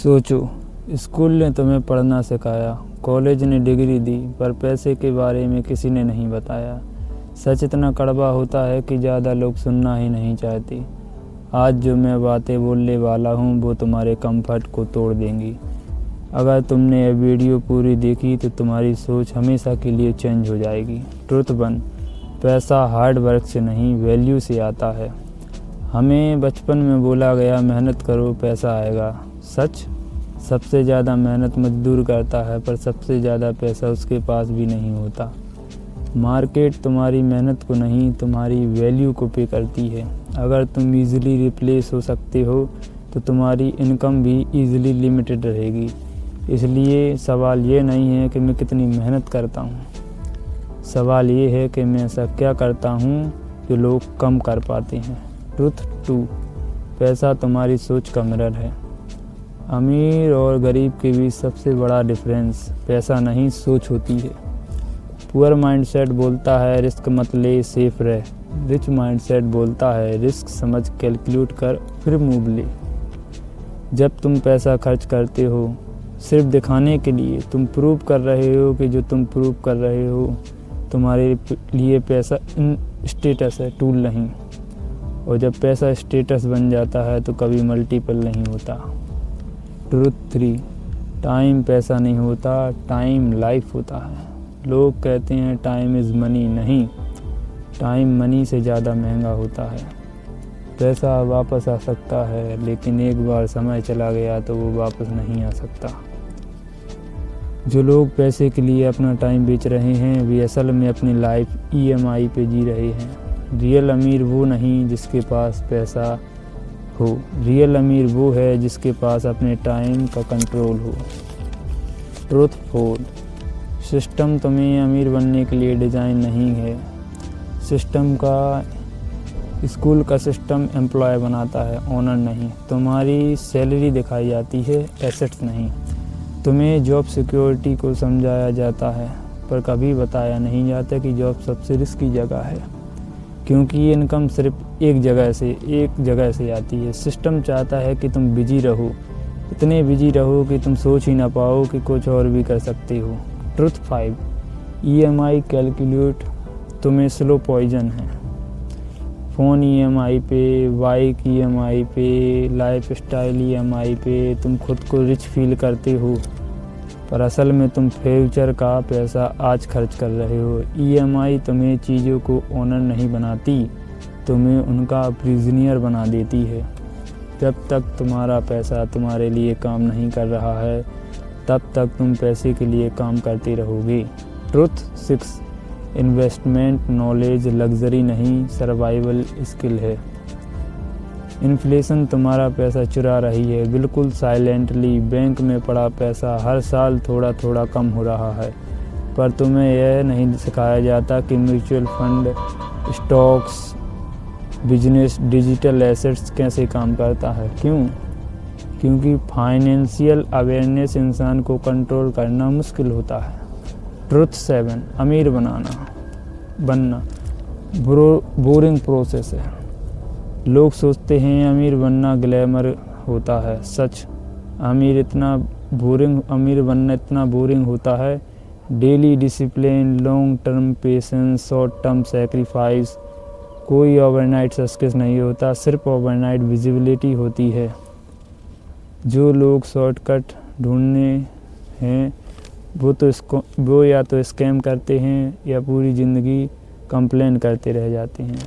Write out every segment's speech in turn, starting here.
सोचो, स्कूल ने तुम्हें पढ़ना सिखाया, कॉलेज ने डिग्री दी, पर पैसे के बारे में किसी ने नहीं बताया। सच इतना कड़वा होता है कि ज़्यादा लोग सुनना ही नहीं चाहते। आज जो मैं बातें बोलने वाला हूँ वो तुम्हारे कंफर्ट को तोड़ देंगी। अगर तुमने यह वीडियो पूरी देखी तो तुम्हारी सोच हमेशा के लिए चेंज हो जाएगी। ट्रुथ 1, पैसा हार्ड वर्क से नहीं वैल्यू से आता है। हमें बचपन में बोला गया मेहनत करो पैसा आएगा। सच, सबसे ज़्यादा मेहनत मजदूर करता है, पर सबसे ज़्यादा पैसा उसके पास भी नहीं होता। मार्केट तुम्हारी मेहनत को नहीं, तुम्हारी वैल्यू को पे करती है। अगर तुम इजीली रिप्लेस हो सकते हो तो तुम्हारी इनकम भी इजीली लिमिटेड रहेगी। इसलिए सवाल ये नहीं है कि मैं कितनी मेहनत करता हूँ, सवाल ये है कि मैं ऐसा क्या करता हूँ जो लोग कम कर पाते हैं। ट्रुथ 2, पैसा तुम्हारी सोच का मिरर है। अमीर और गरीब के बीच सबसे बड़ा डिफरेंस पैसा नहीं सोच होती है। पुअर माइंडसेट बोलता है रिस्क मत ले, सेफ रह। रिच माइंडसेट बोलता है रिस्क समझ, कैलकुलेट कर, फिर मूव ले। जब तुम पैसा खर्च करते हो सिर्फ दिखाने के लिए, तुम प्रूव कर रहे हो कि जो तुम प्रूव कर रहे हो तुम्हारे लिए पैसा स्टेटस है, टूल नहीं। और जब पैसा स्टेटस बन जाता है तो कभी मल्टीपल नहीं होता। ट्रुथ 3, टाइम पैसा नहीं होता, टाइम लाइफ होता है। लोग कहते हैं टाइम इज़ मनी, नहीं, टाइम मनी से ज़्यादा महंगा होता है। पैसा वापस आ सकता है, लेकिन एक बार समय चला गया तो वो वापस नहीं आ सकता। जो लोग पैसे के लिए अपना टाइम बेच रहे हैं वे असल में अपनी लाइफ EMI पे जी रहे हैं। रियल अमीर वो नहीं जिसके पास पैसा हो, रियल अमीर वो है जिसके पास अपने टाइम का कंट्रोल हो। ट्रुथ 4, सिस्टम तुम्हें अमीर बनने के लिए डिज़ाइन नहीं है। सिस्टम का, स्कूल का सिस्टम एम्प्लॉय बनाता है, ओनर नहीं। तुम्हारी सैलरी दिखाई जाती है, एसेट्स नहीं। तुम्हें जॉब सिक्योरिटी को समझाया जाता है, पर कभी बताया नहीं जाता कि जॉब सबसे रिस्की जगह है, क्योंकि इनकम सिर्फ एक जगह से आती है। सिस्टम चाहता है कि तुम बिजी रहो, इतने बिजी रहो कि तुम सोच ही ना पाओ कि कुछ और भी कर सकते हो। ट्रुथ 5, EMI कैलकुलेट तुम्हें स्लो पॉइजन है। फ़ोन EMI पे, बाइक EMI पे, लाइफ स्टाइल EMI पे तुम खुद को रिच फील करते हो, पर असल में तुम फ्यूचर का पैसा आज खर्च कर रहे हो। EMI तुम्हें चीज़ों को ओनर नहीं बनाती, तुम्हें उनका प्रिजनियर बना देती है। जब तक तुम्हारा पैसा तुम्हारे लिए काम नहीं कर रहा है तब तक तुम पैसे के लिए काम करते रहोगे। ट्रुथ 6, इन्वेस्टमेंट नॉलेज लग्जरी नहीं, सर्वाइवल स्किल है। इन्फ्लेशन तुम्हारा पैसा चुरा रही है, बिल्कुल साइलेंटली। बैंक में पड़ा पैसा हर साल थोड़ा थोड़ा कम हो रहा है, पर तुम्हें यह नहीं सिखाया जाता कि mutual fund, stocks, business, digital assets कैसे काम करता है। क्यों? क्योंकि फाइनेंशियल अवेयरनेस इंसान को कंट्रोल करना मुश्किल होता है। ट्रुथ 7, अमीर बनना बोरिंग प्रोसेस है। लोग सोचते हैं अमीर बनना ग्लैमर होता है। सच, अमीर बनना इतना बोरिंग होता है। Daily discipline, long term patience, short term sacrifice. कोई ओवरनाइट सक्सेस नहीं होता, सिर्फ ओवरनाइट विजिबिलिटी होती है। जो लोग शॉर्टकट ढूंढने हैं वो या तो स्कैम करते हैं या पूरी ज़िंदगी कंप्लेन करते रह जाते हैं।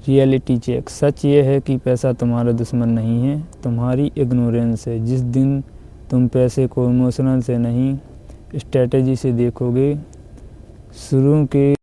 रियलिटी चेक, सच ये है कि पैसा तुम्हारा दुश्मन नहीं है, तुम्हारी इग्नोरेंस है। जिस दिन तुम पैसे को इमोशनल से नहीं स्ट्रेटजी से देखोगे, शुरू के